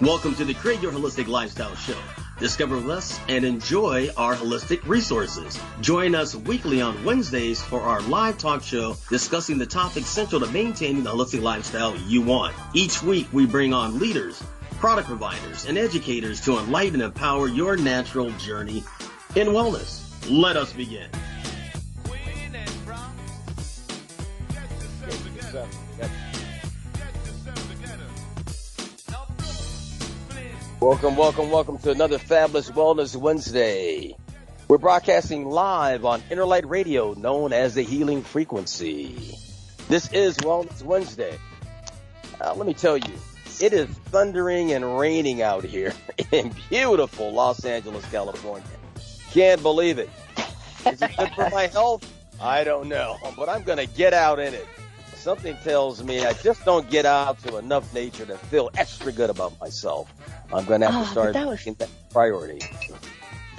Welcome to the Create Your Holistic Lifestyle Show. Discover less and enjoy our holistic resources. Join us weekly on Wednesdays for our live talk show discussing the topics central to maintaining the holistic lifestyle you want. Each week we bring on leaders, product providers, and educators to enlighten and empower your natural journey in wellness. Let us begin. Welcome to another fabulous Wellness Wednesday. We're broadcasting live on Interlight Radio, known as the Healing Frequency. This is Wellness Wednesday. Let me tell you, it is thundering and raining out here in beautiful Los Angeles, California. Can't believe it. Is it good for my health? I don't know, but I'm going to get out in it. Something tells me I just don't get out to enough nature to feel extra good about myself. I'm going to have to start making that priority.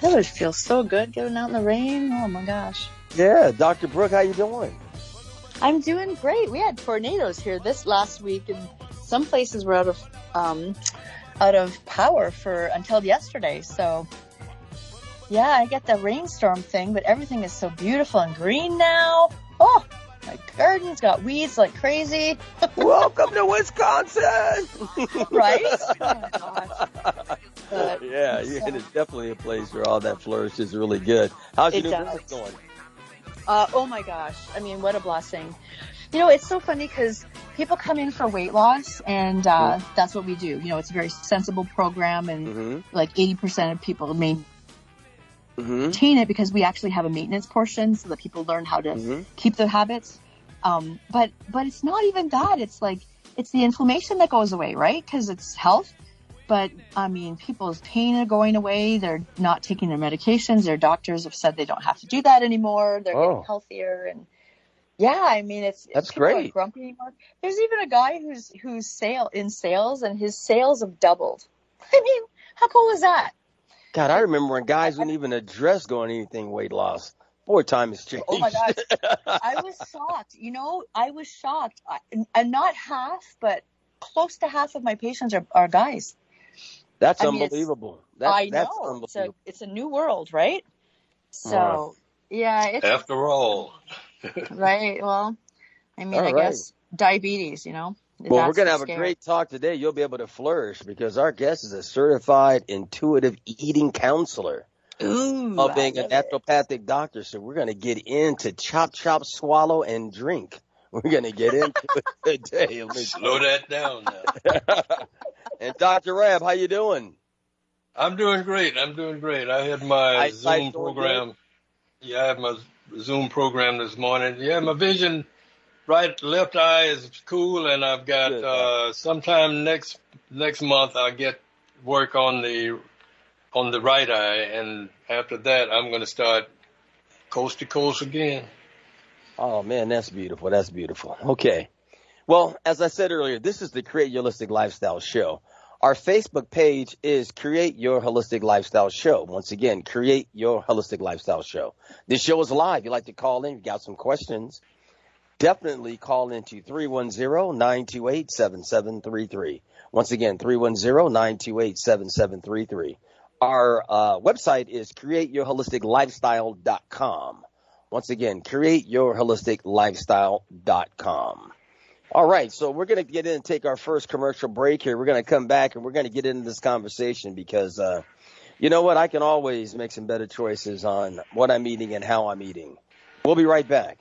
That would feel so good, getting out in the rain. Oh, my gosh. Yeah. Dr. Brookh, how you doing? I'm doing great. We had tornadoes here this last week, and some places were out of power until yesterday. So, yeah, I get the rainstorm thing, but everything is so beautiful and green now. Oh, my garden's got weeds like crazy. Welcome to Wisconsin. Right? Oh, my gosh. But, yeah, it is definitely a place where all that flourishes really good. How's your new business going? Oh, my gosh. I mean, what a blessing. You know, it's so funny because people come in for weight loss, and that's what we do. You know, it's a very sensible program, and like 80% of people maintain it because we actually have a maintenance portion so that people learn how to keep their habits. But it's not even that. It's like, it's the inflammation that goes away, right? Because it's health. But I mean, people's pain are going away. They're not taking their medications. Their doctors have said they don't have to do that anymore. They're getting healthier. And yeah, I mean, that's people great. Aren't grumpy anymore. There's even a guy who's in sales, and his sales have doubled. I mean, how cool is that? God, I remember when guys wouldn't even address going anything weight loss. Boy, time has changed. Oh, my gosh. I was shocked. You know, I was shocked. And not half, but close to half of my patients are guys. That's unbelievable. I know. That's unbelievable. It's a new world, right? So, yeah. After all. Right. Well, I mean, I guess diabetes, you know. Well, we're going to have a great talk today. You'll be able to flourish because our guest is a certified intuitive eating counselor. Of being a naturopathic doctor. So we're going to get into chop, swallow, and drink. We're going to get into it today. Slow that down now. And Dr. Rabb, how you doing? I'm doing great. I had my Zoom program. Yeah, I had my Zoom program this morning. Yeah, my vision, left eye is cool, and I've got sometime next month I'll get work on the right eye, and after that I'm going to start coast to coast again. Oh man, that's beautiful. Okay. Well, as I said earlier, this is the Create Your Holistic Lifestyle Show. Our Facebook page is Create Your Holistic Lifestyle Show. Once again, Create Your Holistic Lifestyle Show. This show is live. You'd like to call in, you got some questions, definitely call into 310-928-7733. Once again, 310-928-7733. Our website is createyourholisticlifestyle.com. Once again, createyourholisticlifestyle.com. All right, so we're going to get in and take our first commercial break here. We're going to come back and we're going to get into this conversation because, you know what, I can always make some better choices on what I'm eating and how I'm eating. We'll be right back.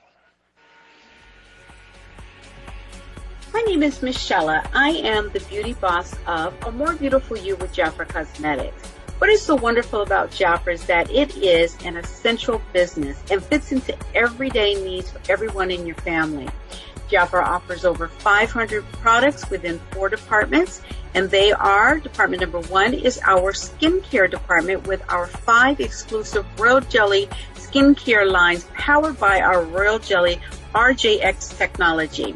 My name is Michelle. I am the beauty boss of A More Beautiful You with Jafra Cosmetics. What is so wonderful about Jafra is that it is an essential business and fits into everyday needs for everyone in your family. Jafra offers over 500 products within 4 departments, and they are, department number 1 is our skincare department with our 5 exclusive Royal Jelly skincare lines powered by our Royal Jelly RJX technology.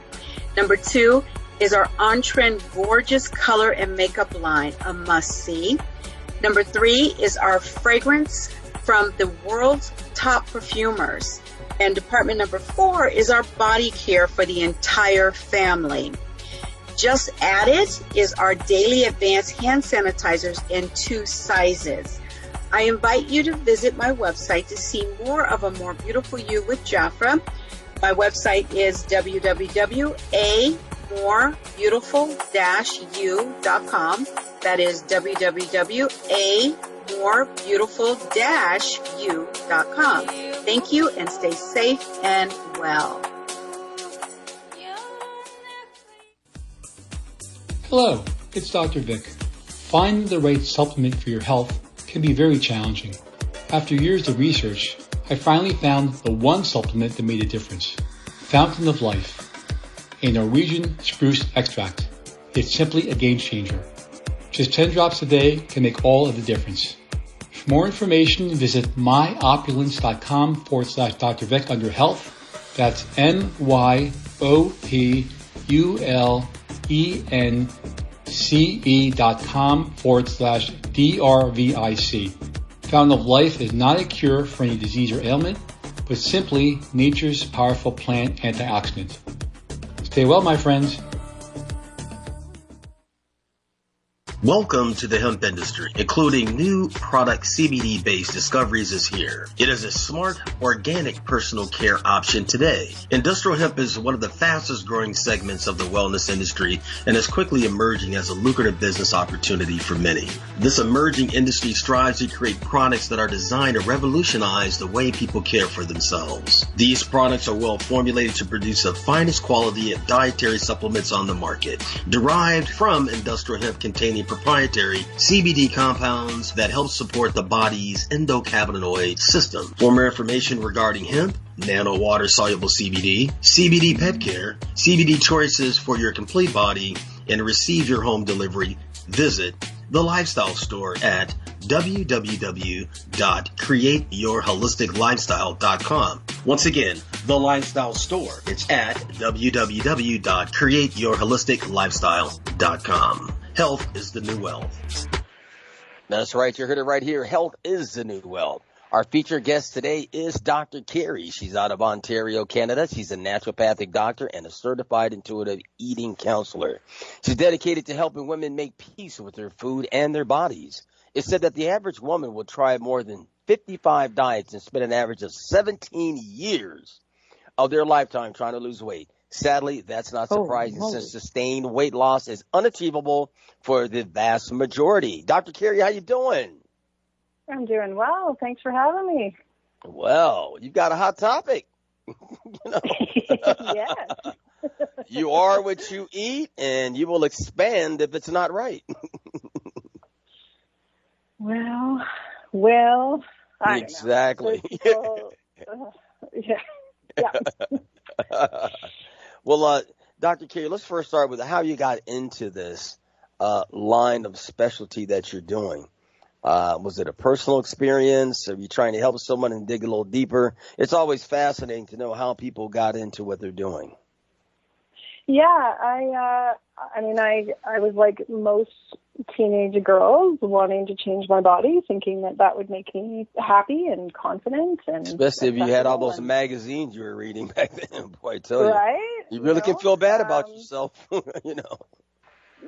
Number 2 is our on-trend gorgeous color and makeup line, a must-see. Number 3 is our fragrance from the world's top perfumers. And department number 4 is our body care for the entire family. Just added is our daily advanced hand sanitizers in 2 sizes. I invite you to visit my website to see more of A More Beautiful You with Jafra. My website is www.amorebeautiful-u.com. That is www.amorebeautiful-u.com. Thank you, and stay safe and well. Hello, it's Dr. Vic. Finding the right supplement for your health can be very challenging. After years of research, I finally found the one supplement that made a difference. Fountain of Life, a Norwegian spruce extract. It's simply a game changer. Just 10 drops a day can make all of the difference. For more information, visit myopulence.com/Dr. Vic under health. That's myopulence.com/DRVIC. Fountain of Life is not a cure for any disease or ailment, but simply nature's powerful plant antioxidant. Stay well, my friends. Welcome to the hemp industry, including new product CBD-based discoveries is here. It is a smart, organic personal care option today. Industrial hemp is one of the fastest growing segments of the wellness industry and is quickly emerging as a lucrative business opportunity for many. This emerging industry strives to create products that are designed to revolutionize the way people care for themselves. These products are well formulated to produce the finest quality of dietary supplements on the market, derived from industrial hemp containing proprietary CBD compounds that help support the body's endocannabinoid system. For more information regarding hemp, nano water soluble CBD, CBD pet care, CBD choices for your complete body, and receive your home delivery, visit The Lifestyle Store at www.createyourholisticlifestyle.com. Once again, The Lifestyle Store. It's at www.createyourholisticlifestyle.com. Health is the new wealth. That's right. You heard it right here. Health is the new wealth. Our featured guest today is Dr. Kerri. She's out of Ontario, Canada. She's a naturopathic doctor and a certified intuitive eating counselor. She's dedicated to helping women make peace with their food and their bodies. It's said that the average woman will try more than 55 diets and spend an average of 17 years of their lifetime trying to lose weight. Sadly, that's not surprising since sustained weight loss is unachievable for the vast majority. Dr. Kerri, how you doing? I'm doing well. Thanks for having me. Well, you've got a hot topic. Yes. You are what you eat, and you will expand if it's not right. Well, I exactly. Don't know. Yeah. Well, Dr. Kerri, let's first start with how you got into this line of specialty that you're doing. Was it a personal experience? Are you trying to help someone and dig a little deeper? It's always fascinating to know how people got into what they're doing. Yeah, I was like most teenage girls, wanting to change my body, thinking that would make me happy and confident, and especially if you had all those magazines you were reading back then. Boy, I tell you, right? You really can feel bad about yourself,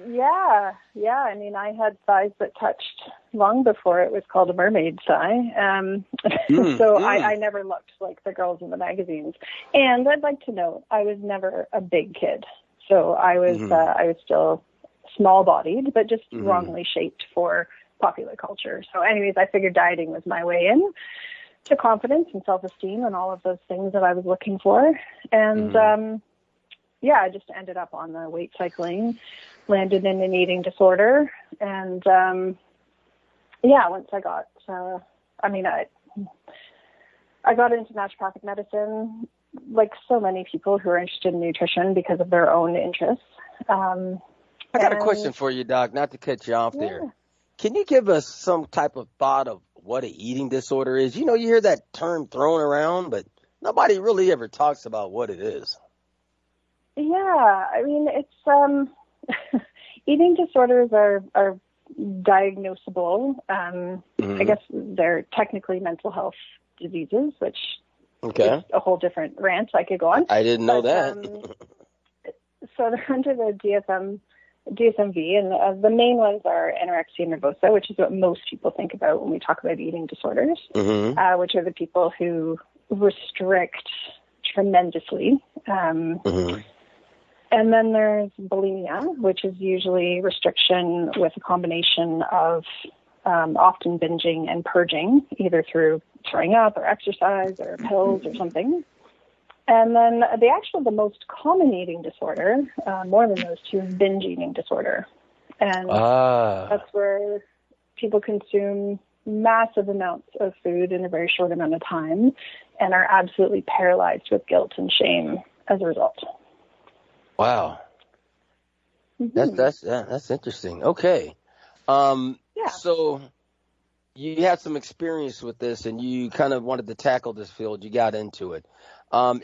Yeah. I mean, I had thighs that touched long before it was called a mermaid thigh. I never looked like the girls in the magazines. And I'd like to note, I was never a big kid. So I was still small-bodied, but just wrongly shaped for popular culture. So anyways, I figured dieting was my way in to confidence and self-esteem and all of those things that I was looking for. And, I just ended up on the weight cycling, landed in an eating disorder. And, once I got, I got into naturopathic medicine, like so many people who are interested in nutrition because of their own interests. I got a question for you, Doc, not to cut you off there. Can you give us some type of thought of what an eating disorder is? You hear that term thrown around, but nobody really ever talks about what it is. Yeah, I mean, it's eating disorders are diagnosable. I guess they're technically mental health diseases, which is a whole different rant I could go on. I didn't know that. So they're under the DSMV, and the main ones are anorexia nervosa, which is what most people think about when we talk about eating disorders, which are the people who restrict tremendously. And then there's bulimia, which is usually restriction with a combination of often binging and purging, either through throwing up or exercise or pills or something. And then the most common eating disorder, more than those two, is binge eating disorder. And that's where people consume massive amounts of food in a very short amount of time and are absolutely paralyzed with guilt and shame as a result. Wow. That's interesting. Okay. So you had some experience with this and you kind of wanted to tackle this field. You got into it.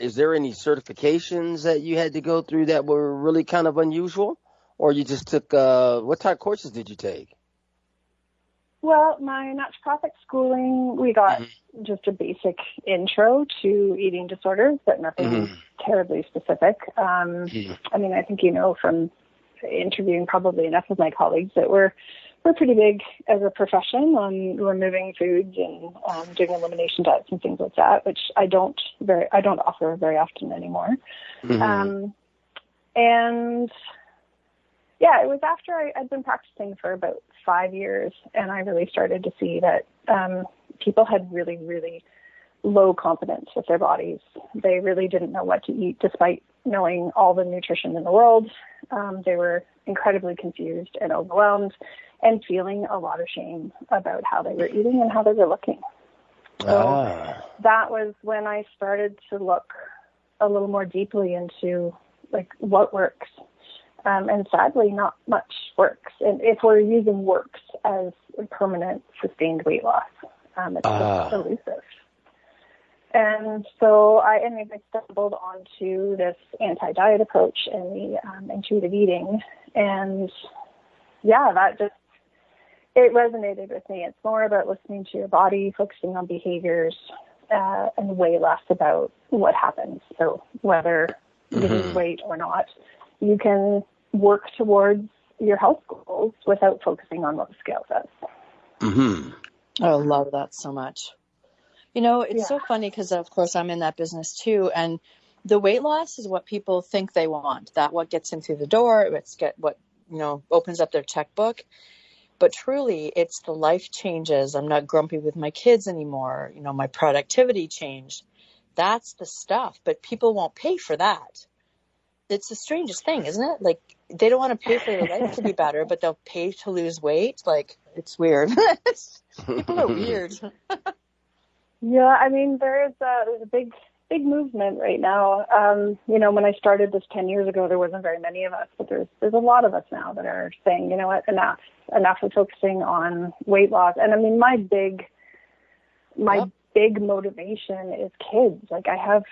Is there any certifications that you had to go through that were really kind of unusual? Or you just took, what type of courses did you take? Well, my naturopathic schooling, we got just a basic intro to eating disorders, but nothing terribly specific. I mean, I think you know from interviewing probably enough of my colleagues that we're pretty big as a profession on removing foods and doing elimination diets and things like that, which I don't offer very often anymore. And yeah, it was after I'd been practicing for about 5 years, and I really started to see that people had really, really low confidence with their bodies. They really didn't know what to eat, despite knowing all the nutrition in the world. They were incredibly confused and overwhelmed and feeling a lot of shame about how they were eating and how they were looking. So that was when I started to look a little more deeply into like what works. And sadly, not much works. And if we're using works as permanent, sustained weight loss, it's just elusive. And so I stumbled onto this anti-diet approach and the intuitive eating. And yeah, it resonated with me. It's more about listening to your body, focusing on behaviors, and way less about what happens. So whether you lose weight or not, you can work towards your health goals without focusing on what the scale says. I love that so much. You know, it's so funny because, of course, I'm in that business too. And the weight loss is what people think they want. That what gets them through the door. What opens up their checkbook. But truly, it's the life changes. I'm not grumpy with my kids anymore. You know, my productivity changed. That's the stuff. But people won't pay for that. It's the strangest thing, isn't it? Like, they don't want to pay for their life to be better, but they'll pay to lose weight. Like, it's weird. People are weird. Yeah, I mean, there's a big movement right now. When I started this 10 years ago, there wasn't very many of us, but there's a lot of us now that are saying, you know what, enough of focusing on weight loss. And I mean, my big motivation is kids. Like, I have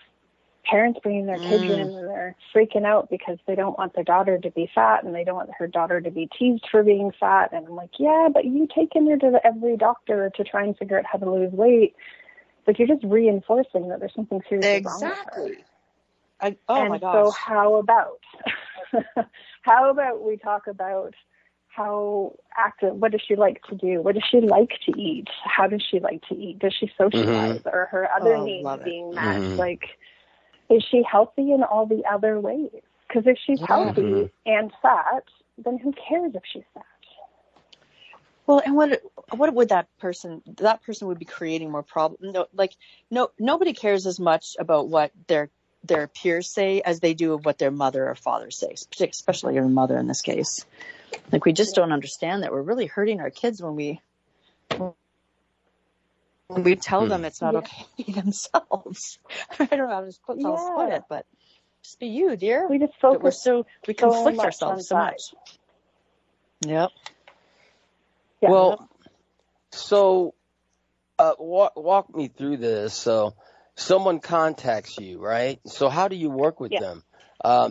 parents bringing their kids in and they're freaking out because they don't want their daughter to be fat and they don't want her daughter to be teased for being fat. And I'm like, yeah, but you take her to every doctor to try and figure out how to lose weight. But you're just reinforcing that there's something seriously wrong with her. My gosh. So how about we talk about how active, what does she like to do? What does she like to eat? How does she like to eat? Does she socialize? Or her other needs being met? Like, is she healthy in all the other ways? Because if she's healthy and fat, then who cares if she's fat? Well, and what would that person would be creating more problems? Nobody cares as much about what their peers say as they do of what their mother or father says, especially your mother in this case. Like, we just don't understand that we're really hurting our kids when we tell them it's not okay to be themselves. I don't know how to split it, but just be you, dear. We just focus. We conflict ourselves so much. Yep. Yeah. Well, so walk me through this. So someone contacts you, right? So how do you work with them?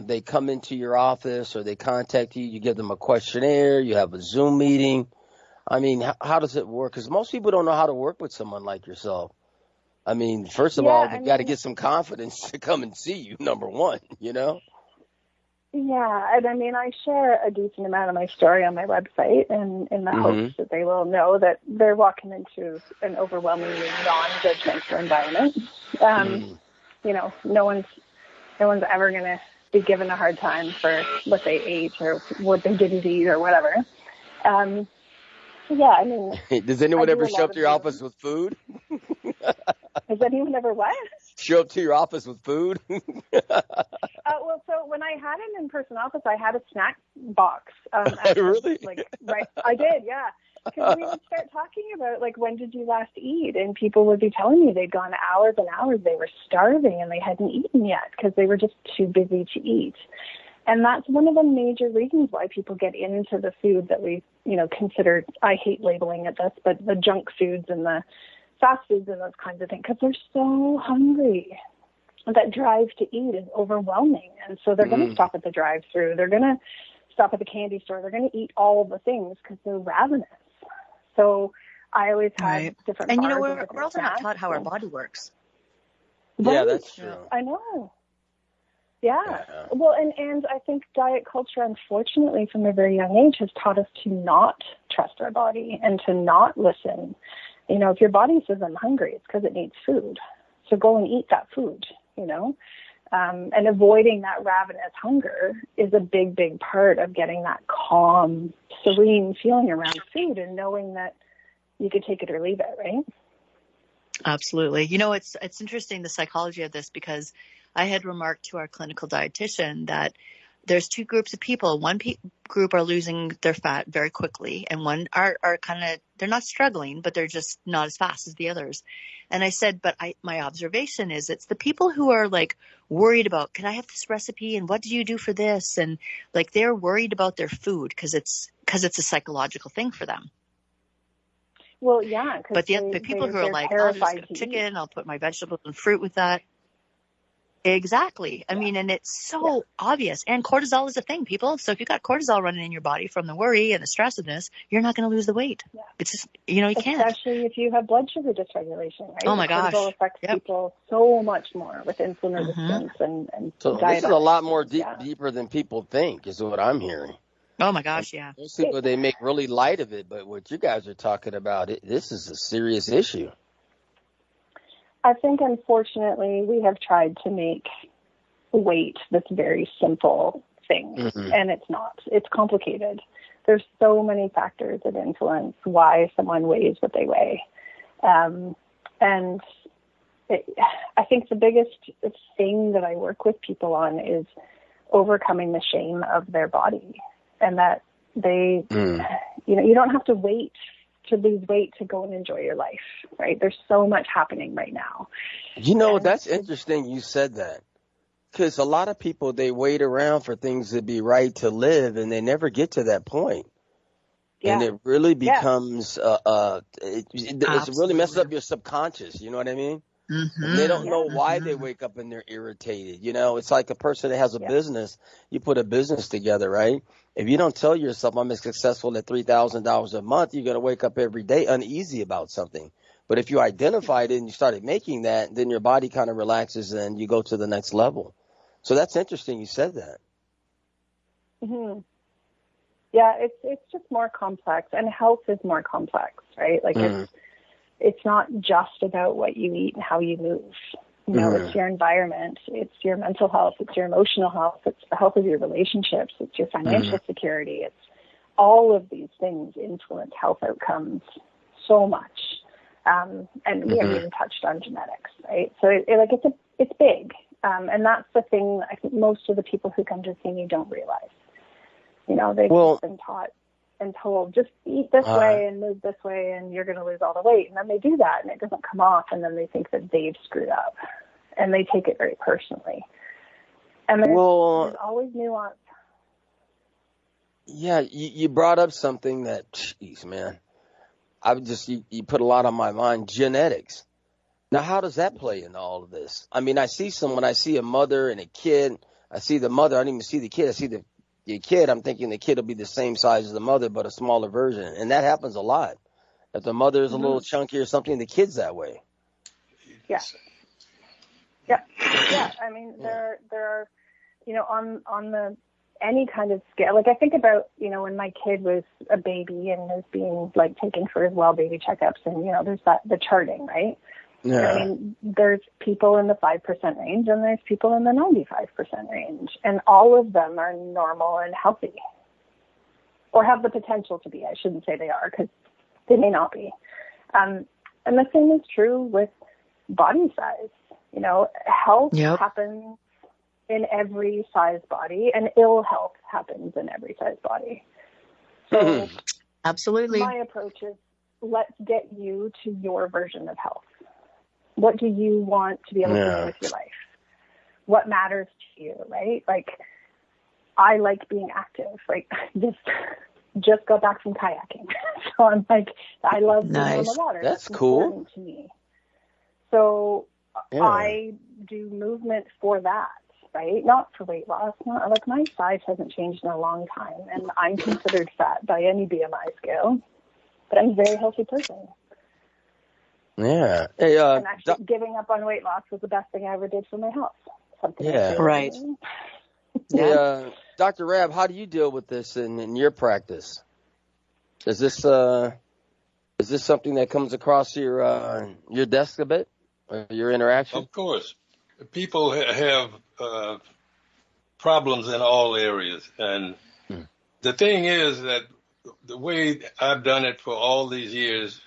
They come into your office or they contact you, you give them a questionnaire, you have a Zoom meeting. I mean, how does it work? Because most people don't know how to work with someone like yourself. I mean, first of all, they've got to get some confidence to come and see you, number one, you know? Yeah, and I mean, I share a decent amount of my story on my website, and in the hopes that they will know that they're walking into an overwhelmingly non-judgmental environment. You know, no one's ever going to be given a hard time for what they ate or what they didn't eat or whatever. Yeah, I mean, does anyone ever show up to your office with food? Has anyone ever what? Show up to your office with food? Well, so when I had an in-person office, I had a snack box. Really? Right. I did, yeah. Because we would start talking about, like, when did you last eat? And people would be telling me they'd gone hours and hours. They were starving and they hadn't eaten yet because they were just too busy to eat. And that's one of the major reasons why people get into the food that we, you know, consider, I hate labeling it this, but the junk foods and the fast foods and those kinds of things, because they're so hungry. That drive to eat is overwhelming. And so they're going to stop at the drive-thru. They're going to stop at the candy store. They're going to eat all of the things because they're ravenous. So I always had different And, you know, bars we're also not taught how our body works. Right. Yeah, that's true. I know. Yeah. Well, and I think diet culture, unfortunately, from a very young age, has taught us to not trust our body and to not listen. You know, if your body says I'm hungry, it's because it needs food. So go and eat that food, you know. And avoiding that ravenous hunger is a big, big part of getting that calm, serene feeling around food and knowing that you could take it or leave it, right? Absolutely. You know, it's interesting, the psychology of this, because I had remarked to our clinical dietitian that there's two groups of people. One group are losing their fat very quickly, and one are kind of, they're not struggling, but they're just not as fast as the others. And I said, but my observation is it's the people who are like worried about, can I have this recipe? And what do you do for this? And like, they're worried about their food because it's a psychological thing for them. Well, yeah. But the people who are like, I'll just cook chicken, I'll put my vegetables and fruit with that. Exactly. I mean, and it's so obvious. And cortisol is a thing, people. So if you've got cortisol running in your body from the worry and the stress of this, you're not going to lose the weight. Yeah. It's just, you know, you can't. Especially if you have blood sugar dysregulation, right? Oh my gosh. Cortisol affects people so much more with insulin resistance and so diet. This is a lot more deeper than people think, is what I'm hearing. Oh my gosh, yeah. Most people, they make really light of it, but what you guys are talking about, this is a serious issue. I think, unfortunately, we have tried to make weight this very simple thing, and it's not. It's complicated. There's so many factors that influence why someone weighs what they weigh. I think the biggest thing that I work with people on is overcoming the shame of their body, and that they, you know, you don't have to wait to lose weight to go and enjoy your life, right? There's so much happening right now. You know, that's interesting you said that, because a lot of people, they wait around for things to be right to live, and they never get to that point. Yeah. And it really becomes, it really messes up your subconscious, you know what I mean? And they don't know why they wake up and they're irritated. You know, it's like a person that has a business. You put a business together, right? If you don't tell yourself I'm successful at $3,000 a month, you're going to wake up every day uneasy about something. But if you identified it and you started making that, then your body kind of relaxes and you go to the next level. So that's interesting you said that. Yeah, it's just more complex, and health is more complex, right? Like it's not just about what you eat and how you move. You know, it's your environment, it's your mental health, it's your emotional health, it's the health of your relationships, it's your financial security. It's all of these things influence health outcomes so much. And we haven't even touched on genetics, right? So it's big. And that's the thing I think most of the people who come to see me don't realize. You know, they've just been taught and told, just eat this way and move this way and you're going to lose all the weight. And then they do that and it doesn't come off, and then they think that they've screwed up and they take it very personally. And there's always nuance. Yeah, you brought up something that, geez, man, you put a lot on my mind, genetics. Now, how does that play into all of this? I mean, I see a mother and a kid. I see the mother, I don't even see the kid. I see the kid, I'm thinking the kid will be the same size as the mother, but a smaller version. And that happens a lot. If the mother is a little chunky or something, the kid's that way. Yeah. Yeah. Yeah. I mean, there are, you know, on the any kind of scale. Like I think about, when my kid was a baby and was being like taken for his baby checkups, and, there's the charting, right? Yeah. I mean, there's people in the 5% range and there's people in the 95% range, and all of them are normal and healthy, or have the potential to be. I shouldn't say they are, because they may not be. And the same is true with body size. Health happens in every size body, and ill health happens in every size body. So absolutely, my approach is, let's get you to your version of health. What do you want to be able to do with your life? What matters to you, right? Like, I like being active. Like, just got back from kayaking. So I'm like, I love being on the water. That's cool. Important to me. So I do movement for that, right? Not for weight loss. Like, my size hasn't changed in a long time, and I'm considered fat by any BMI scale, but I'm a very healthy person. Yeah. Hey, and actually, giving up on weight loss was the best thing I ever did for my health. Right. Hey, Dr. Rabb, how do you deal with this in your practice? Is this something that comes across your desk a bit, or your interaction? Of course. People have problems in all areas. And the thing is that the way I've done it for all these years,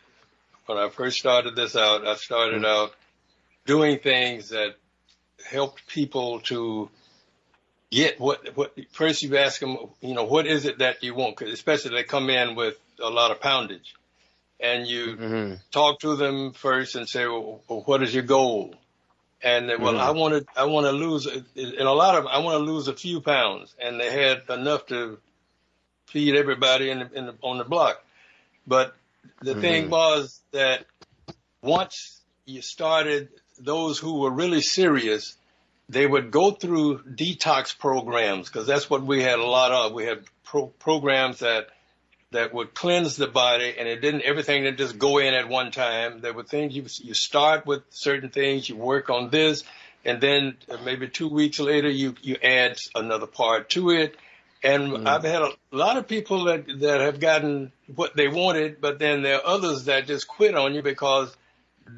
when I first started this out, I started out doing things that helped people to get what first you ask them, what is it that you want? 'Cause especially they come in with a lot of poundage, and you talk to them first and say, well, what is your goal? And they, well, I want to lose, and a lot of them, I want to lose a few pounds, and they had enough to feed everybody on the block. But the thing was that once you started, those who were really serious, they would go through detox programs, because that's what we had a lot of. We had programs that would cleanse the body, and everything didn't just go in at one time. There were things you start with certain things, you work on this, and then maybe 2 weeks later you add another part to it. And I've had a lot of people that have gotten what they wanted, but then there are others that just quit on you because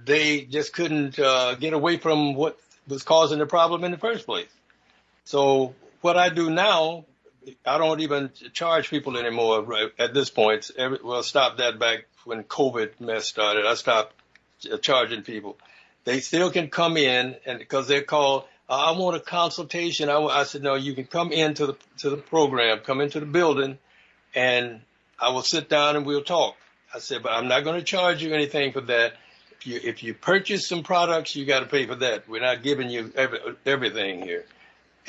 they just couldn't get away from what was causing the problem in the first place. So what I do now, I don't even charge people anymore right at this point. Well, stop that back when COVID mess started. I stopped charging people. They still can come in, and because they're called, I want a consultation. I said, no, you can come into the program, come into the building, and I will sit down and we'll talk. I said, but I'm not going to charge you anything for that. If you purchase some products, you got to pay for that. We're not giving you everything here.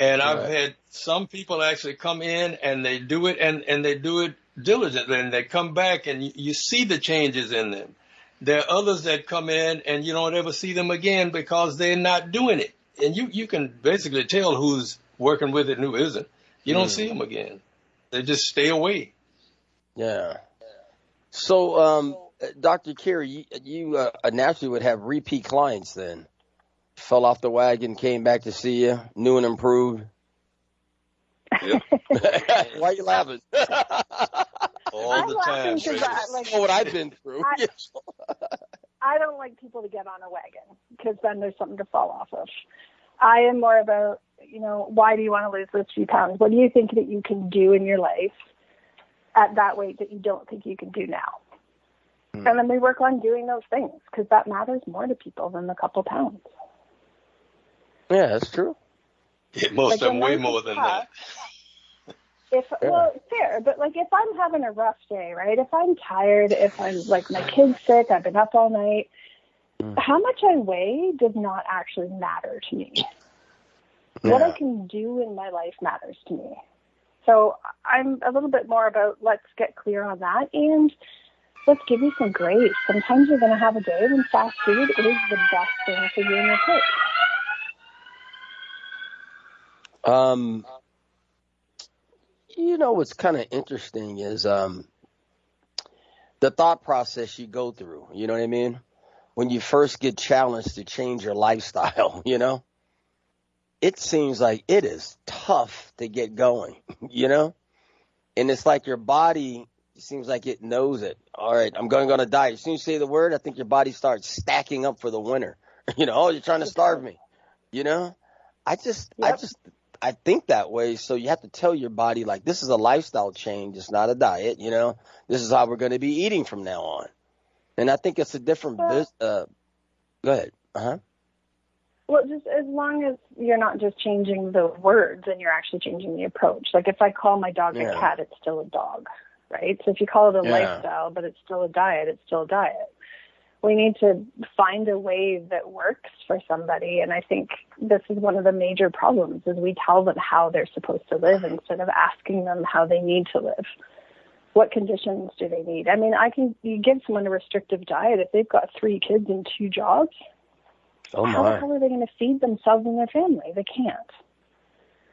And I've had some people actually come in and they do it, and they do it diligently, and they come back and you see the changes in them. There are others that come in and you don't ever see them again because they're not doing it. And you can basically tell who's working with it and who isn't. You don't see them again. They just stay away. Yeah. So, Dr. Kerri, you naturally would have repeat clients then. Fell off the wagon, came back to see you, new and improved. Yep. Why are you laughing? All the time. You know what I've been through. I don't like people to get on a wagon, because then there's something to fall off of. I am more about, why do you want to lose those few pounds? What do you think that you can do in your life at that weight that you don't think you can do now? And then we work on doing those things, because that matters more to people than the couple pounds. Yeah, that's true. Most of them way more than that. Well, fair, but if I'm having a rough day, right? If I'm tired, if I'm my kid's sick, I've been up all night, how much I weigh does not actually matter to me. Yeah. What I can do in my life matters to me. So I'm a little bit more about, let's get clear on that, and let's give you some grace. Sometimes you're going to have a day when fast food is the best thing for you and your kids. What's kind of interesting is the thought process you go through. You know what I mean? When you first get challenged to change your lifestyle, it seems like it is tough to get going, you know? And it's like your body seems like it knows it. All right, I'm going on a diet. As soon as you say the word, I think your body starts stacking up for the winter. You know, oh, you're trying to starve me. You know, I think that way. So you have to tell your body, like, this is a lifestyle change. It's not a diet. You know, this is how we're going to be eating from now on. And I think it's a different business. Go ahead. Well, just as long as you're not just changing the words and you're actually changing the approach. Like if I call my dog a cat, it's still a dog, right? So if you call it a lifestyle, but it's still a diet, it's still a diet. We need to find a way that works for somebody. And I think this is one of the major problems is we tell them how they're supposed to live instead of asking them how they need to live. What conditions do they need? I mean, you give someone a restrictive diet if they've got 3 kids and 2 jobs. Oh my. How the hell are they going to feed themselves and their family? They can't.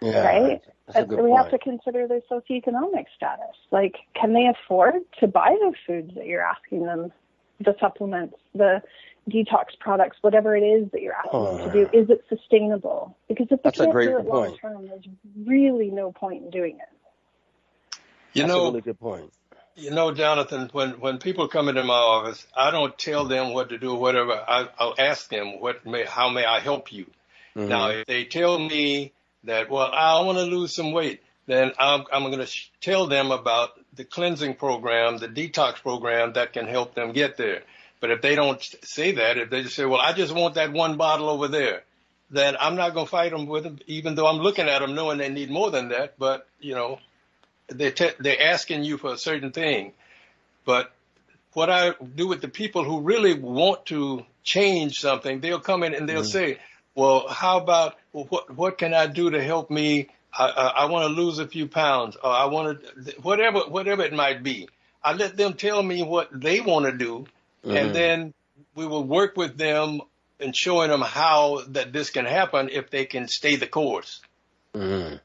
Yeah, right? That's a good we point. have to consider their socioeconomic status. Like, can they afford to buy the foods that you're asking them, the supplements, the detox products, whatever it is that you're asking them to do? Is it sustainable? Because if they can't do it long term, there's really no point in doing it. That's a really good point. You know, Johnathan, when people come into my office, I don't tell them what to do or whatever. I'll ask them, how may I help you? Mm-hmm. Now, if they tell me that, well, I want to lose some weight, then I'm going to tell them about the cleansing program, the detox program that can help them get there. But if they don't say that, if they just say, well, I just want that 1 bottle over there, then I'm not going to fight them with them, even though I'm looking at them knowing they need more than that. But, you know, they're asking you for a certain thing. But what I do with the people who really want to change something, they'll come in and they'll say, well, how about, what can I do to help me? I want to lose a few pounds, or I want to, whatever it might be. I let them tell me what they want to do, and then we will work with them in showing them how that this can happen if they can stay the course. So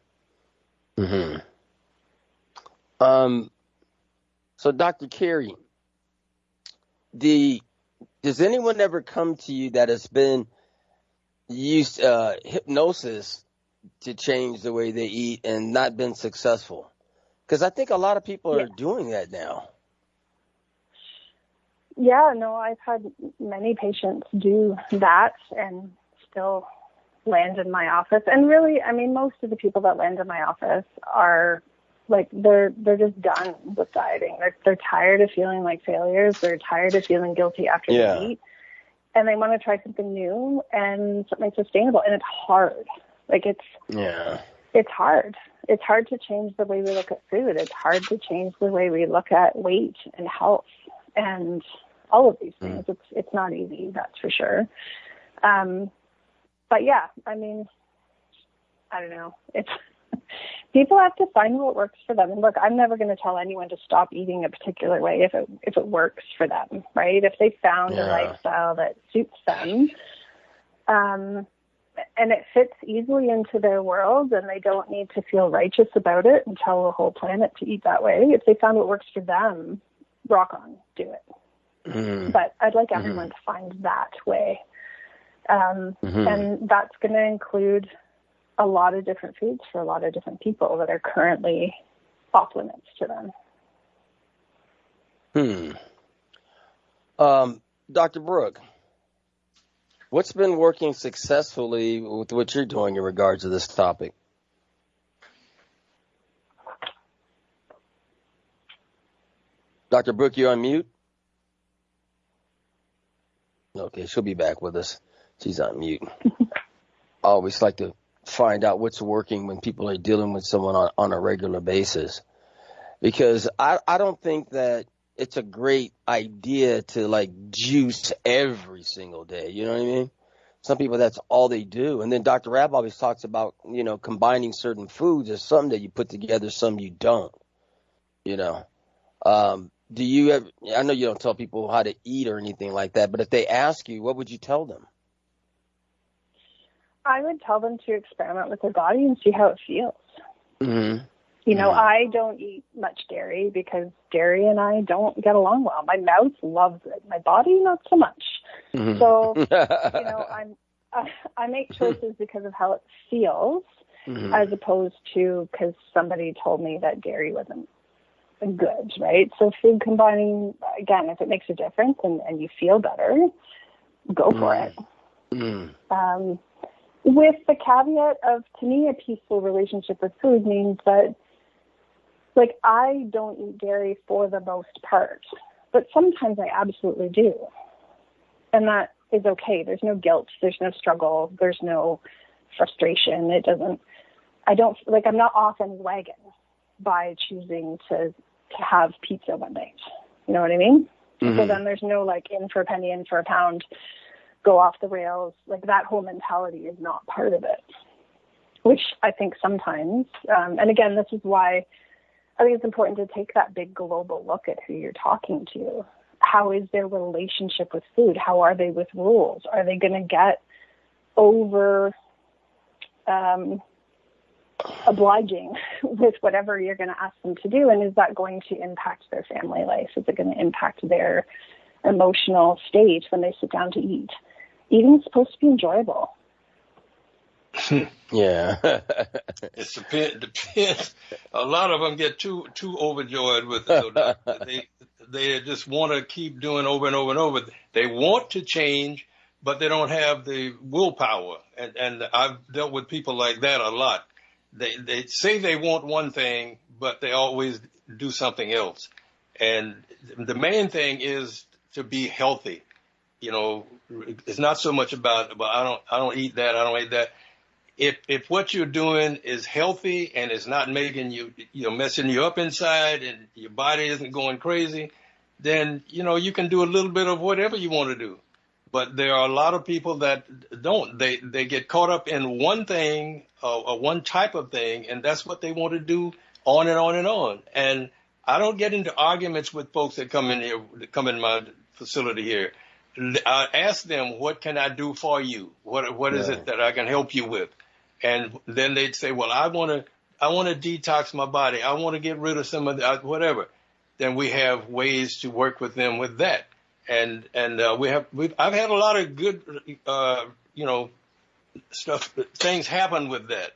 Dr. Kerri, does anyone ever come to you that has been used hypnosis to change the way they eat and not been successful? Because I think a lot of people are doing that now. Yeah, no, I've had many patients do that and still land in my office. And really, I mean, most of the people that land in my office are like, they're just done with dieting. They're tired of feeling like failures. They're tired of feeling guilty after they eat. And they want to try something new and something sustainable. And it's hard. Like, it's hard. It's hard to change the way we look at food. It's hard to change the way we look at weight and health and all of these things. It's not easy, that's for sure. But yeah, I mean, I don't know. People have to find what works for them. And look, I'm never going to tell anyone to stop eating a particular way if it works for them, right? If they found a lifestyle that suits them, and it fits easily into their world, and they don't need to feel righteous about it and tell the whole planet to eat that way. If they found what works for them, rock on, do it. But I'd like everyone to find that way. And that's going to include a lot of different foods for a lot of different people that are currently off limits to them. Dr. Brookh, what's been working successfully with what you're doing in regards to this topic? Dr. Brookh, you on mute? Okay, she'll be back with us. She's on mute. I always like to find out what's working when people are dealing with someone on a regular basis, because I don't think that it's a great idea to like juice every single day. You know what I mean? Some people, that's all they do. And then Dr. Rabb always talks about, you know, combining certain foods. There's some that you put together, some you don't, you know. Do you ever, I know you don't tell people how to eat or anything like that, but if they ask you, what would you tell them? I would tell them to experiment with their body and see how it feels. You know, I don't eat much dairy because dairy and I don't get along well. My mouth loves it. My body, not so much. So, you know, I make choices because of how it feels, as opposed to because somebody told me that dairy wasn't good, right? So food combining, again, if it makes a difference and you feel better, go for it. With the caveat of, to me, a peaceful relationship with food means that, like, I don't eat dairy for the most part, but sometimes I absolutely do. And that is okay. There's no guilt. There's no struggle. There's no frustration. I'm not off any wagon by choosing to have pizza one night. You know what I mean? So then there's no, like, in for a penny, in for a pound, go off the rails. Like, that whole mentality is not part of it, which I think sometimes, and again, this is why I think it's important to take that big global look at who you're talking to. How is their relationship with food? How are they with rules? Are they going to get over obliging with whatever you're going to ask them to do? And is that going to impact their family life? Is it going to impact their emotional state when they sit down to eat? Eating is supposed to be enjoyable. Yeah. It depends. A lot of them get too overjoyed with it. They just want to keep doing over and over and over. They want to change, but they don't have the willpower. And I've dealt with people like that a lot. They say they want one thing, but they always do something else. And the main thing is to be healthy. You know, it's not so much about I don't eat that, I don't eat that. If what you're doing is healthy and it's not making you messing you up inside and your body isn't going crazy, then you can do a little bit of whatever you want to do. But there are a lot of people that don't. They get caught up in one thing or one type of thing, and that's what they want to do on and on and on. And I don't get into arguments with folks that come in my facility here. I ask them, what can I do for you? What is it that I can help you with? And then they'd say, well, I want to detox my body. I want to get rid of some of that, whatever. Then we have ways to work with them with that. And I've had a lot of good, things happen with that.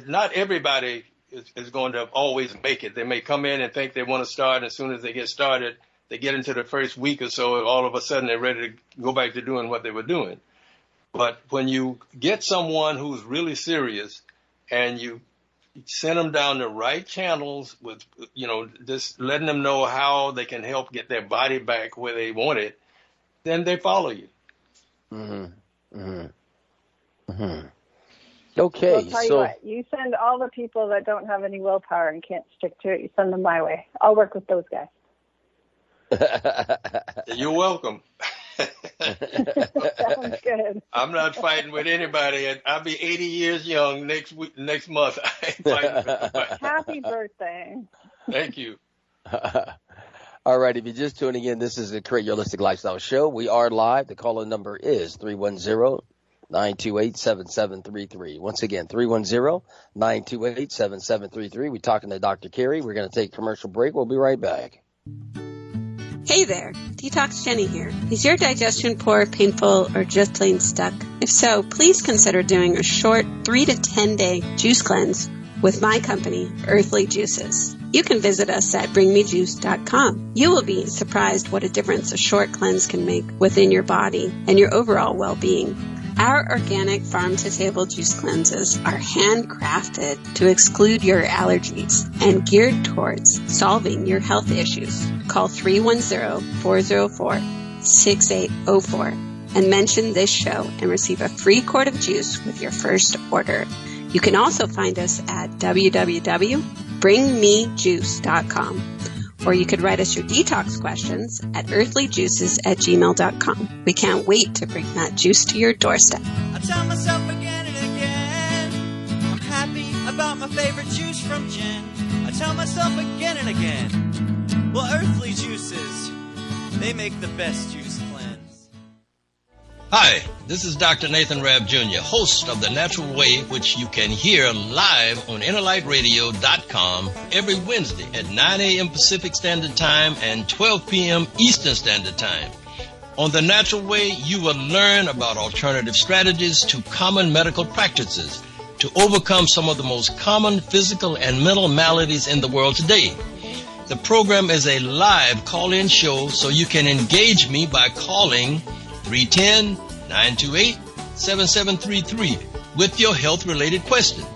Not everybody is going to always make it. They may come in and think they want to start. As soon as they get started, they get into the first week or so, all of a sudden they're ready to go back to doing what they were doing. But when you get someone who's really serious and you send them down the right channels with, just letting them know how they can help get their body back where they want it, then they follow you. Okay. I'll tell you what, you send all the people that don't have any willpower and can't stick to it, you send them my way. I'll work with those guys. You're welcome. Sounds good. I'm not fighting with anybody. I'll be 80 years young next month. I ain't fighting with anybody. Happy birthday. Thank you. All right, if you're just tuning in, this is the Create Your Holistic Lifestyle Show. We are live. The call-in number is 310-928-7733. Once again, 310-928-7733. We're talking to Dr. Kerri. We're going to take a commercial break. We'll be right back. Hey there, Detox Jenny here. Is your digestion poor, painful, or just plain stuck? If so, please consider doing a short 3 to 10 day juice cleanse with my company, Earthly Juices. You can visit us at bringmejuice.com. You will be surprised what a difference a short cleanse can make within your body and your overall well-being. Our organic farm-to-table juice cleanses are handcrafted to exclude your allergies and geared towards solving your health issues. Call 310-404-6804 and mention this show and receive a free quart of juice with your first order. You can also find us at www.bringmejuice.com. Or you could write us your detox questions at earthlyjuices@gmail.com. We can't wait to bring that juice to your doorstep. I tell myself again and again, I'm happy about my favorite juice from Jen. I tell myself again and again, well, Earthly Juices, they make the best juice cleanse. Hi, this is Dr. Nathan Rabb Jr., host of The Natural Way, which you can hear live on InnerLightRadio.com every Wednesday at 9 a.m. Pacific Standard Time and 12 p.m. Eastern Standard Time. On The Natural Way, you will learn about alternative strategies to common medical practices to overcome some of the most common physical and mental maladies in the world today. The program is a live call-in show, so you can engage me by calling 310-928-7733 with your health-related questions.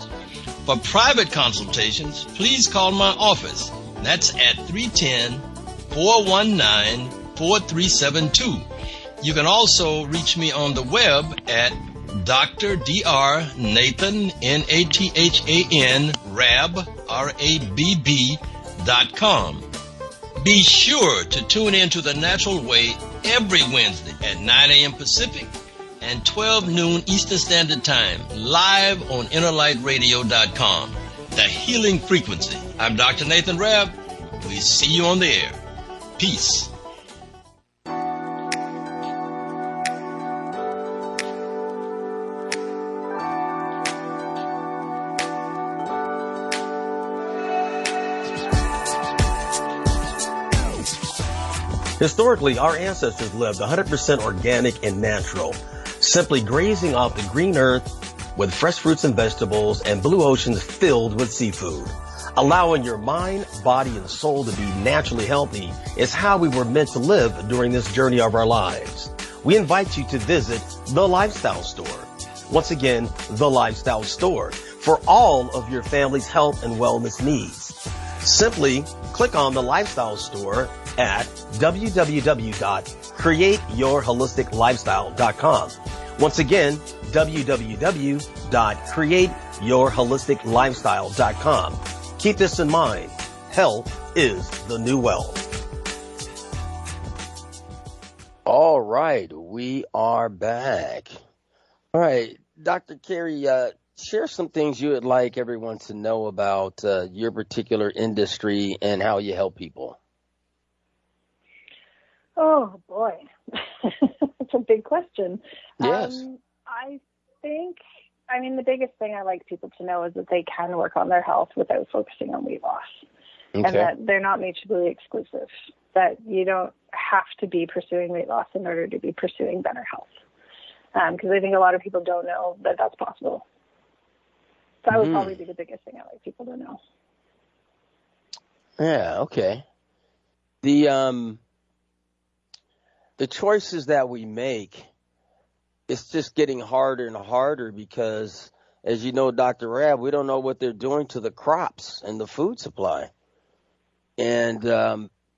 For private consultations, please call my office. That's at 310-419-4372. You can also reach me on the web at Dr. Nathan, Nathan, Rabb, RABB.com. Be sure to tune in to The Natural Way every Wednesday at 9 a.m. Pacific and 12 noon Eastern Standard Time, live on InnerlightRadio.com. The Healing Frequency. I'm Dr. Nathan Rabb. We see you on the air. Peace. Historically, our ancestors lived 100% organic and natural, simply grazing off the green earth with fresh fruits and vegetables and blue oceans filled with seafood. Allowing your mind, body, and soul to be naturally healthy is how we were meant to live during this journey of our lives. We invite you to visit The Lifestyle Store. Once again, The Lifestyle Store, for all of your family's health and wellness needs. Simply click on The Lifestyle Store at www.createyourholisticlifestyle.com. Once again, www.createyourholisticlifestyle.com. Keep this in mind. Health is the new wealth. All right, we are back. All right, Dr. Kerri, share some things you would like everyone to know about your particular industry and how you help people. Oh, boy. It's a big question. Yes. The biggest thing I like people to know is that they can work on their health without focusing on weight loss. Okay. And that they're not mutually exclusive, that you don't have to be pursuing weight loss in order to be pursuing better health. Because I think a lot of people don't know that that's possible. That would probably be the biggest thing I like people to know. Yeah, okay. The choices that we make, it's just getting harder and harder because, as you know, Dr. Rabb, we don't know what they're doing to the crops and the food supply. And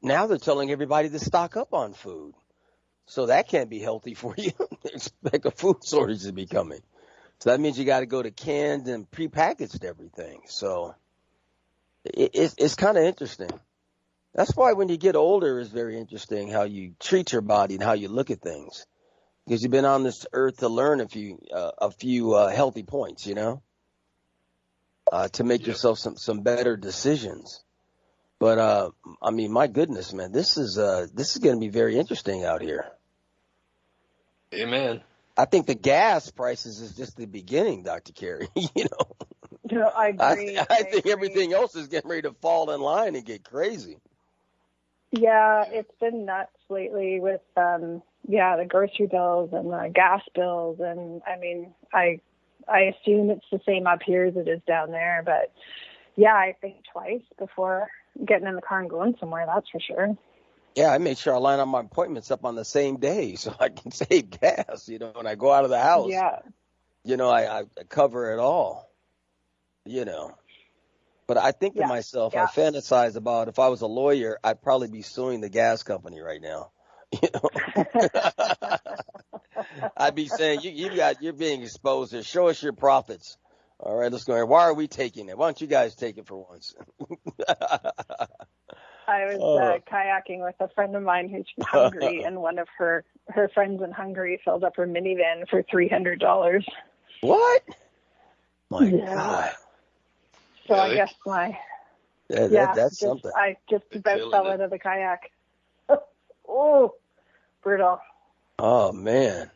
now they're telling everybody to stock up on food. So that can't be healthy for you. They expect a food shortage to be coming. So that means you got to go to canned and prepackaged everything. So it's kind of interesting. That's why when you get older, it's very interesting how you treat your body and how you look at things. Because you've been on this earth to learn a few healthy points, to make yourself some better decisions. But my goodness, man, this is going to be very interesting out here. Amen. I think the gas prices is just the beginning, Dr. Kerri. No, I agree. I think everything else is getting ready to fall in line and get crazy. Yeah, it's been nuts lately with the grocery bills and the gas bills, and I assume it's the same up here as it is down there, but yeah, I think twice before getting in the car and going somewhere, that's for sure. Yeah, I make sure I line up my appointments up on the same day so I can save gas, when I go out of the house. Yeah. I cover it all, But I think to myself, I fantasize about if I was a lawyer, I'd probably be suing the gas company right now. I'd be saying, you're being exposed here. Show us your profits. All right, let's go here. Why are we taking it? Why don't you guys take it for once? I was kayaking with a friend of mine who's from Hungary, and one of her friends in Hungary filled up her minivan for $300. What? My God. So I guess that's something. I just about fell out of the kayak. Oh, brutal. Oh, man.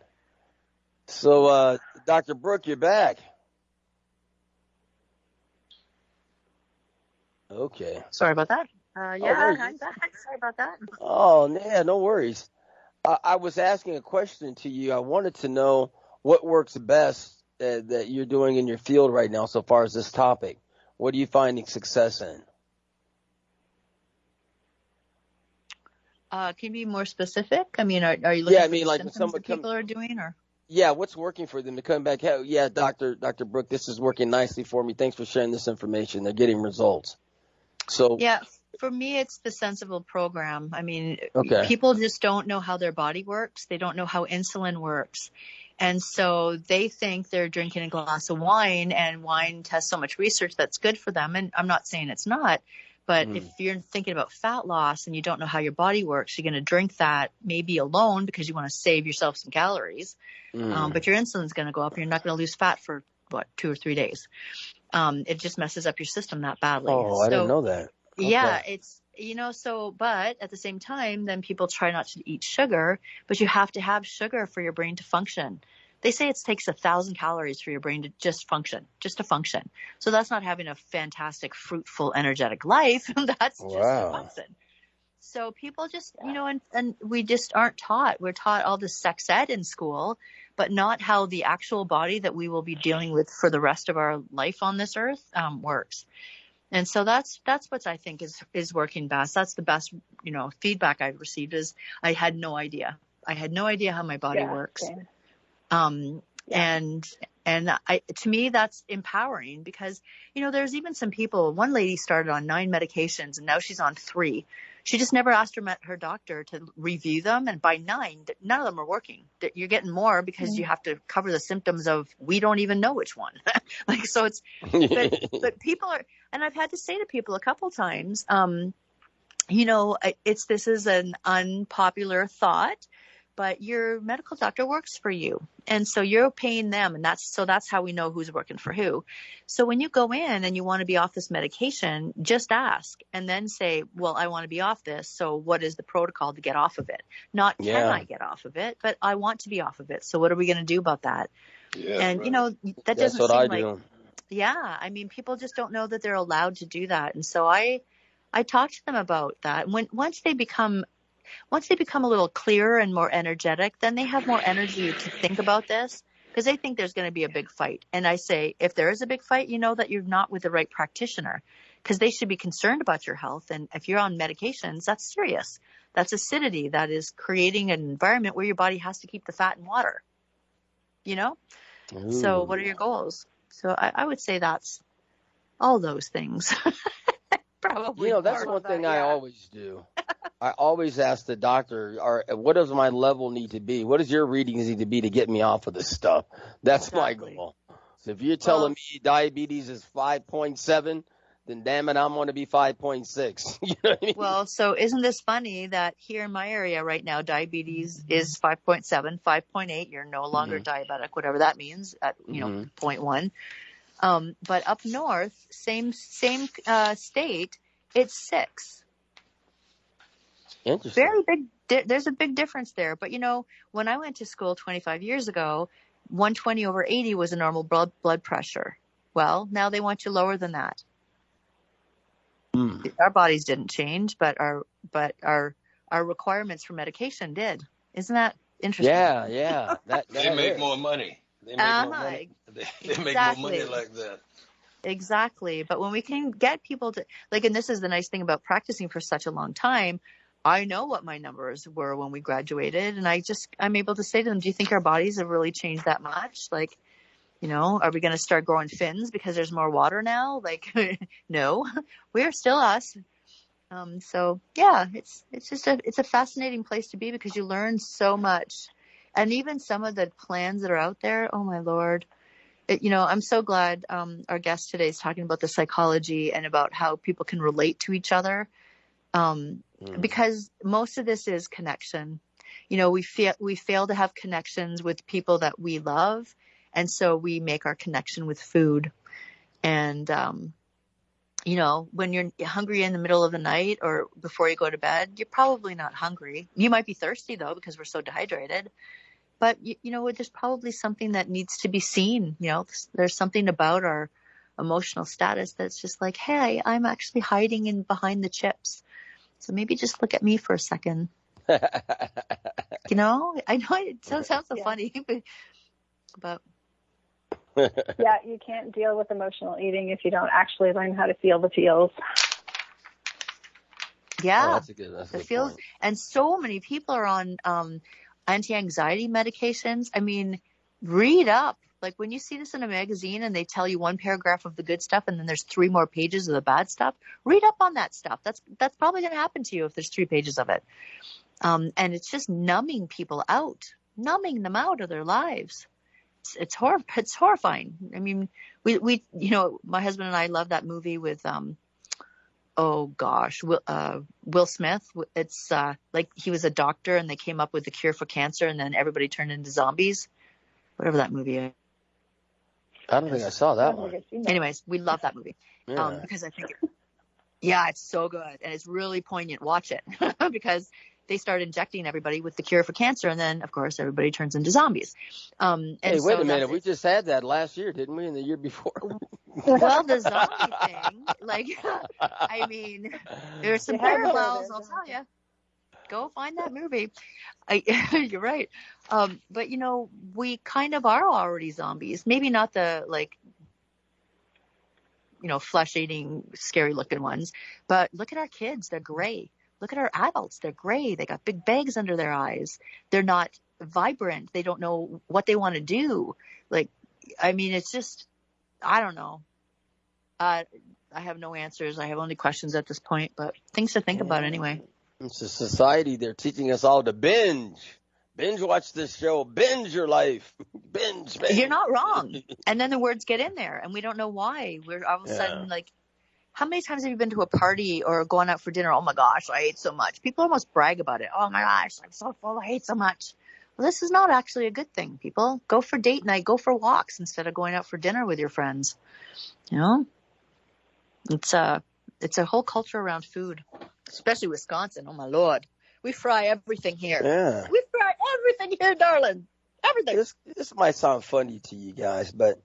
So, Dr. Brookh, you're back. Okay. Sorry about that. I'm back. Sorry about that. Oh, yeah, no worries. I was asking a question to you. I wanted to know what works best that you're doing in your field right now so far as this topic. What are you finding success in? Can you be more specific? I mean, are you looking for like symptoms that people are doing, or? Yeah, what's working for them to come back? Yeah, Dr. Brookh, this is working nicely for me. Thanks for sharing this information. They're getting results. So yeah, for me, it's the sensible program. I mean, okay. People just don't know how their body works. They don't know how insulin works. And so they think they're drinking a glass of wine, and wine has so much research that's good for them. And I'm not saying it's not. But if you're thinking about fat loss and you don't know how your body works, you're going to drink that maybe alone because you want to save yourself some calories. But your insulin's going to go up and you're not going to lose fat for, 2 or 3 days. It just messes up your system that badly. Oh, I didn't know that. Okay. Yeah, it's, but at the same time, then people try not to eat sugar, but you have to have sugar for your brain to function. They say it takes 1,000 calories for your brain to just to function. So that's not having a fantastic, fruitful, energetic life. That's just to function. So people just, and we just aren't taught. We're taught all this sex ed in school, but not how the actual body that we will be dealing with for the rest of our life on this earth works. And so that's what I think is working best. That's the best, feedback I've received is I had no idea. I had no idea how my body works. And to me, that's empowering because, there's even some people, one lady started on 9 medications and now she's on 3. She just never asked her doctor to review them. And by 9, none of them are working. You're getting more because you have to cover the symptoms of, we don't even know which one. So it's, but people are, and I've had to say to people a couple times, this is an unpopular thought, but your medical doctor works for you. And so you're paying them. And that's how we know who's working for who. So when you go in and you want to be off this medication, just ask and then say, well, I want to be off this. So what is the protocol to get off of it? Not can I get off of it, but I want to be off of it. So what are we going to do about that? Yeah, and, that doesn't seem like, I mean, people just don't know that they're allowed to do that. And so I talk to them about that. Once they become a little clearer and more energetic, then they have more energy to think about this because they think there's going to be a big fight. And I say, if there is a big fight, you know that you're not with the right practitioner because they should be concerned about your health. And if you're on medications, that's serious. That's acidity. That is creating an environment where your body has to keep the fat in water, Ooh. So what are your goals? So I would say that's all those things. Probably. That's one thing I always do. I always ask the doctor, what does my level need to be? What does your readings need to be to get me off of this stuff? That's my goal. So if you're telling me diabetes is 5.7, then damn it, I'm going to be 5.6. You know what I mean? Well, so isn't this funny that here in my area right now, diabetes is 5.7, 5.8. You're no longer diabetic, whatever that means at, 0.1. But up north, same state, it's 6. Interesting. Very big. There's a big difference there. But, when I went to school 25 years ago, 120/80 was a normal blood pressure. Well, now they want you lower than that. Our bodies didn't change, but our requirements for medication did. Isn't that interesting? Yeah. They make more money. They make more money. They make more money like that. Exactly. But when we can get people to and this is the nice thing about practicing for such a long time, I know what my numbers were when we graduated, and I'm able to say to them, do you think our bodies have really changed that much? Are we going to start growing fins because there's more water now? No, we're still us. So yeah, it's a fascinating place to be because you learn so much. And even some of the plans that are out there, oh my Lord, I'm so glad our guest today is talking about the psychology and about how people can relate to each other. Because most of this is connection. We fail to have connections with people that we love. And so we make our connection with food. And, when you're hungry in the middle of the night or before you go to bed, you're probably not hungry. You might be thirsty though, because we're so dehydrated. But, there's probably something that needs to be seen. There's something about our emotional status that's just like, hey, I'm actually hiding behind the chips. So maybe just look at me for a second. You know, I know it sounds so funny, but yeah, you can't deal with emotional eating if you don't actually learn how to feel the feels. Yeah, that's a good feels. point. And so many people are on anti-anxiety medications. I mean, read up. Like when you see this in a magazine and they tell you one paragraph of the good stuff and then there's 3 more pages of the bad stuff, read up on that stuff. That's probably going to happen to you if there's 3 pages of it. And it's just numbing them out of their lives. It's horrifying. I mean, we you know, my husband and I love that movie with Will Smith. It's like he was a doctor and they came up with the cure for cancer and then everybody turned into zombies. Whatever that movie is. I don't think I saw that one. Anyways, we love that movie. Yeah. Because I think it's so good and it's really poignant. Watch it because they start injecting everybody with the cure for cancer, and then, of course, everybody turns into zombies. And hey, wait a minute. We just had that last year, didn't we, and the year before? Well, the zombie thing, like, I mean, there's some parallels, I'll tell you. Go find that movie. You're right. But, you know, we kind of are already zombies. Maybe not the, like, you know, flesh-eating, scary-looking ones. But look at our kids. They're gray. Look at our adults. They're gray. They got big bags under their eyes. They're not vibrant. They don't know what they want to do. Like, I mean, it's just, I don't know. I have no answers. I have only questions at this point, but things to think about anyway. It's a society. They're teaching us all to binge. Binge watch this show. Binge your life. Binge. You're not wrong. And then the words get in there, and we don't know why. We're all of a sudden like, how many times have you been to a party or gone out for dinner? Oh, my gosh, I ate so much. People almost brag about it. Oh, my gosh, I'm so full. I ate so much. Well, this is not actually a good thing, people. Go for date night. Go for walks instead of going out for dinner with your friends. You know? It's a whole culture around food, especially Wisconsin. Oh, my Lord. We fry everything here. Yeah. We fry everything here, darling. Everything. This might sound funny to you guys, but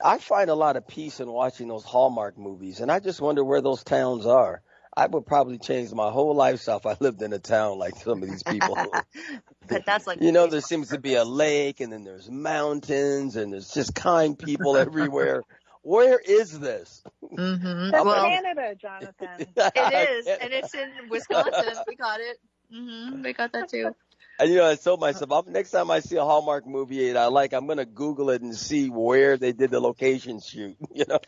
I find a lot of peace in watching those Hallmark movies, and I just wonder where those towns are. I would probably change my whole lifestyle if I lived in a town like some of these people. But that's like, you know, there seems to be a lake, and then there's mountains, and there's just kind people everywhere. Where is this? Mm-hmm. That's Canada, Johnathan. It is, and it's in Wisconsin. We got it. Mm-hmm. We got that too. And, you know, I told myself, next time I see a Hallmark movie I'm going to Google it and see where they did the location shoot, you know.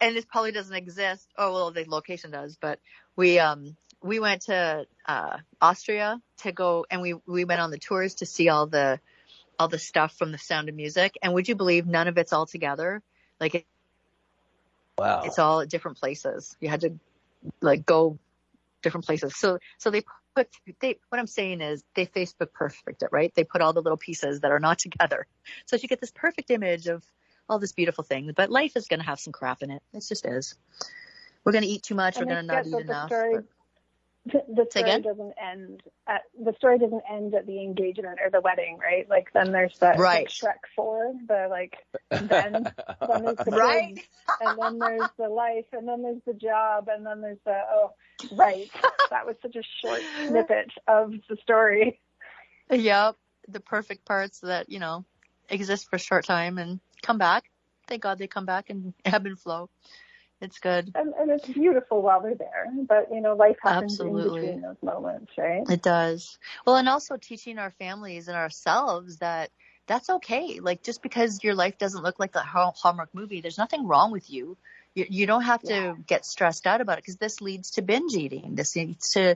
And it probably doesn't exist. Oh, well, the location does. But we went to Austria to go, and we went on the tours to see all the stuff from The Sound of Music. And would you believe none of it's all together? Like, wow, it's all at different places. You had to, like, go different places. So what I'm saying is they Facebook perfect it, right? They put all the little pieces that are not together. So you get this perfect image of all this beautiful thing, but life is going to have some crap in it. It just is. We're going to eat too much. We're going to not eat enough. The story doesn't end at the engagement or the wedding, right? Like then there's that like Shrek 4, the like then there's the kids, and then there's the life, and then there's the job, and then there's the that was such a short snippet of the story. Yep, the perfect parts that, you know, exist for a short time and come back. Thank God they come back and ebb and flow. It's good. And it's beautiful while they're there. But, you know, life happens in between those moments, right? It does. Well, and also teaching our families and ourselves that that's okay. Like, just because your life doesn't look like the Hallmark movie, there's nothing wrong with you. You don't have to get stressed out about it, because this leads to binge eating. This leads to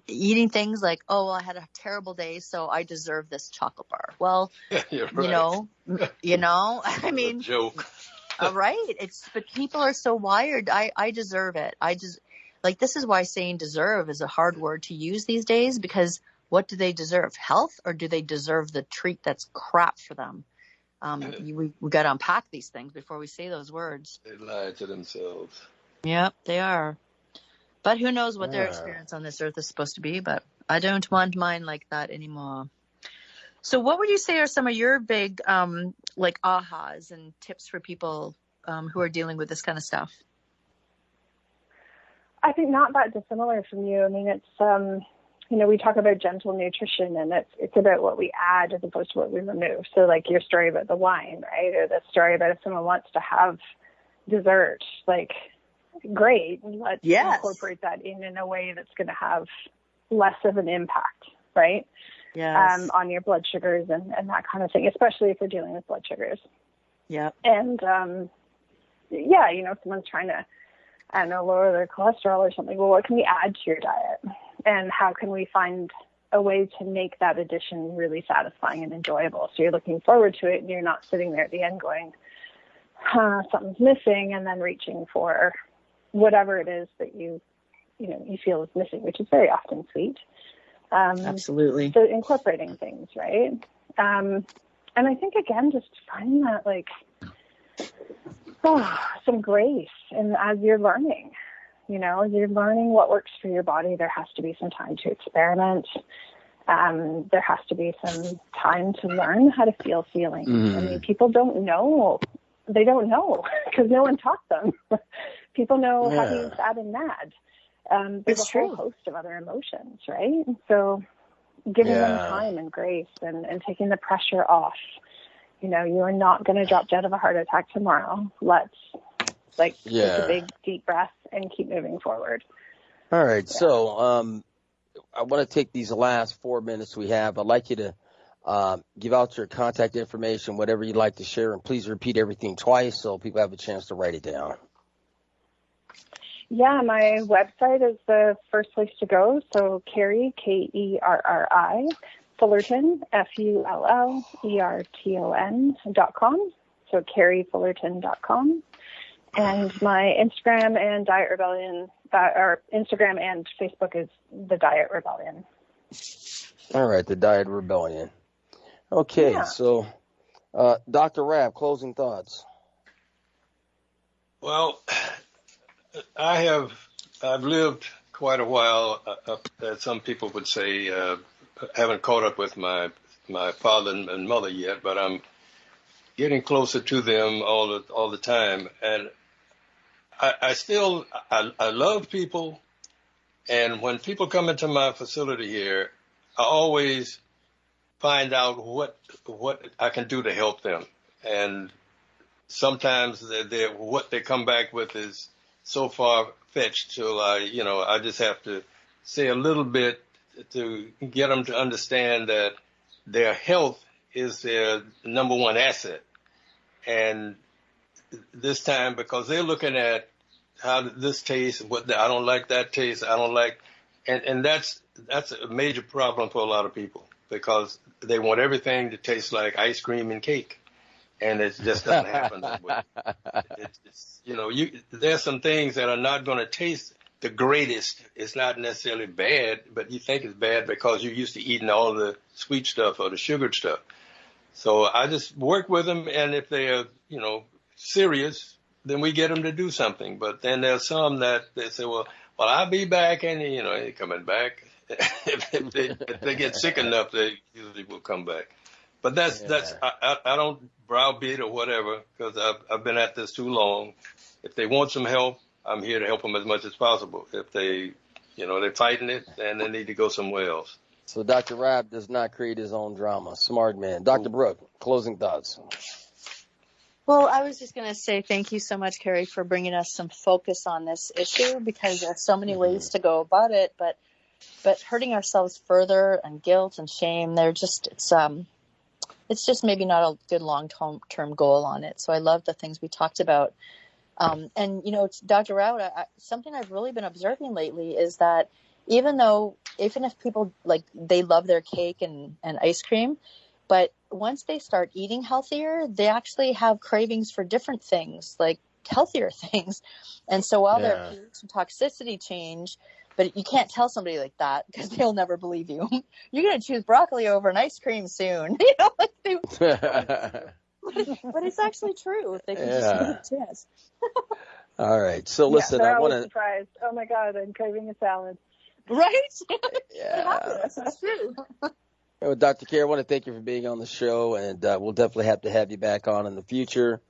eating things like, oh, well, I had a terrible day, so I deserve this chocolate bar. Well, You're right. you know, I mean, joke. Right. But people are so wired. I deserve it. This is why saying deserve is a hard word to use these days, because what do they deserve? Health, or do they deserve the treat that's crap for them? We got to unpack these things before we say those words. They lie to themselves. Yep, they are. But who knows what their experience on this earth is supposed to be, but I don't want mine like that anymore. So what would you say are some of your big, ahas and tips for people who are dealing with this kind of stuff? I think not that dissimilar from you. I mean, it's, we talk about gentle nutrition, and it's about what we add as opposed to what we remove. So like your story about the wine, right? Or the story about if someone wants to have dessert, like, great, let's incorporate that in a way that's going to have less of an impact, right? Yes. On your blood sugars and that kind of thing, especially if we're dealing with blood sugars. Yeah. And, if someone's trying to, I don't know, lower their cholesterol or something, well, what can we add to your diet? And how can we find a way to make that addition really satisfying and enjoyable? So you're looking forward to it and you're not sitting there at the end going, something's missing, and then reaching for whatever it is that you feel is missing, which is very often sweet. Absolutely. So incorporating things, right? And I think, again, just finding that, like, some grace. And as you're learning, what works for your body, there has to be some time to experiment. There has to be some time to learn how to feel feelings. I mean, people don't know. They don't know because no one taught them. People know how to be sad and mad. There's a whole host of other emotions, right? And so giving them time and grace and taking the pressure off. You are not going to drop dead of a heart attack tomorrow. Let's take a big, deep breath and keep moving forward. All right. Yeah. So I want to take these last 4 minutes we have. I'd like you to give out your contact information, whatever you'd like to share, and please repeat everything twice so people have a chance to write it down. Yeah, my website is the first place to go. So Kerri, Kerri, Fullerton, FULLERTON.com. So KerriFullerton.com. And my Instagram and Diet Rebellion, or Instagram and Facebook is the Diet Rebellion. All right, the Diet Rebellion. Okay, so Dr. Rabb, closing thoughts. Well, I've lived quite a while, as some people would say. Haven't caught up with my father and mother yet, but I'm getting closer to them all the time. And I love people. And when people come into my facility here, I always find out what I can do to help them. And sometimes what they come back with is so far-fetched till I just have to say a little bit to get them to understand that their health is their number one asset. And this time, because they're looking at how this tastes, I don't like that taste, I don't like, and that's a major problem for a lot of people because they want everything to taste like ice cream and cake. And it just doesn't happen that way. There's some things that are not going to taste the greatest. It's not necessarily bad, but you think it's bad because you're used to eating all the sweet stuff or the sugared stuff. So I just work with them, and if they're, serious, then we get them to do something. But then there's some that they say, well, I'll be back, and ain't coming back. if they get sick enough, they usually will come back. But I don't browbeat or whatever because I've been at this too long. If they want some help, I'm here to help them as much as possible. If they're fighting it, then they need to go somewhere else. So Dr. Rabb does not create his own drama. Smart man. Dr. Brookh, closing thoughts. Well, I was just going to say thank you so much, Kerri, for bringing us some focus on this issue because there are so many ways to go about it, but hurting ourselves further and guilt and shame, it's just maybe not a good long-term goal on it. So I love the things we talked about. And Dr. Rabb, something I've really been observing lately is that even if people they love their cake and ice cream, but once they start eating healthier, they actually have cravings for different things, like healthier things. And so while their pH and toxicity change, but you can't tell somebody like that because they'll never believe you. You're going to choose broccoli over an ice cream soon. But it's actually true. They can just give it a chance. All right. So listen, I want to to. Surprised. Oh my God, I'm craving a salad. Right? Yeah. That's true. Well, Dr. Kerri, I want to thank you for being on the show, and we'll definitely have to have you back on in the future.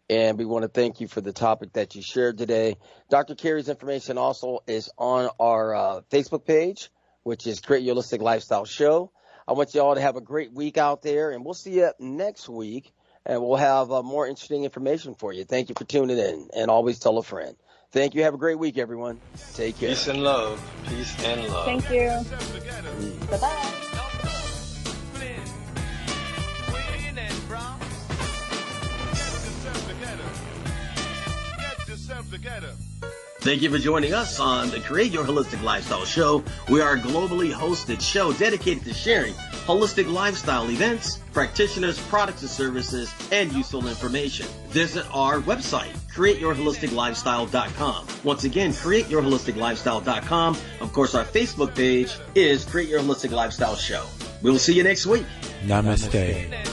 And we want to thank you for the topic that you shared today. Dr. Kerri's information also is on our Facebook page, which is Create Your Holistic Lifestyle Show. I want you all to have a great week out there, and we'll see you next week, and we'll have more interesting information for you. Thank you for tuning in, and always tell a friend. Thank you. Have a great week, everyone. Take care. Peace and love. Peace and love. Thank you. Bye-bye. Thank you for joining us on the Create Your Holistic Lifestyle Show. We are a globally hosted show dedicated to sharing holistic lifestyle events, practitioners, products and services, and useful information. Visit our website, createyourholisticlifestyle.com. Once again, createyourholisticlifestyle.com. Of course, our Facebook page is Create Your Holistic Lifestyle Show. We will see you next week. Namaste.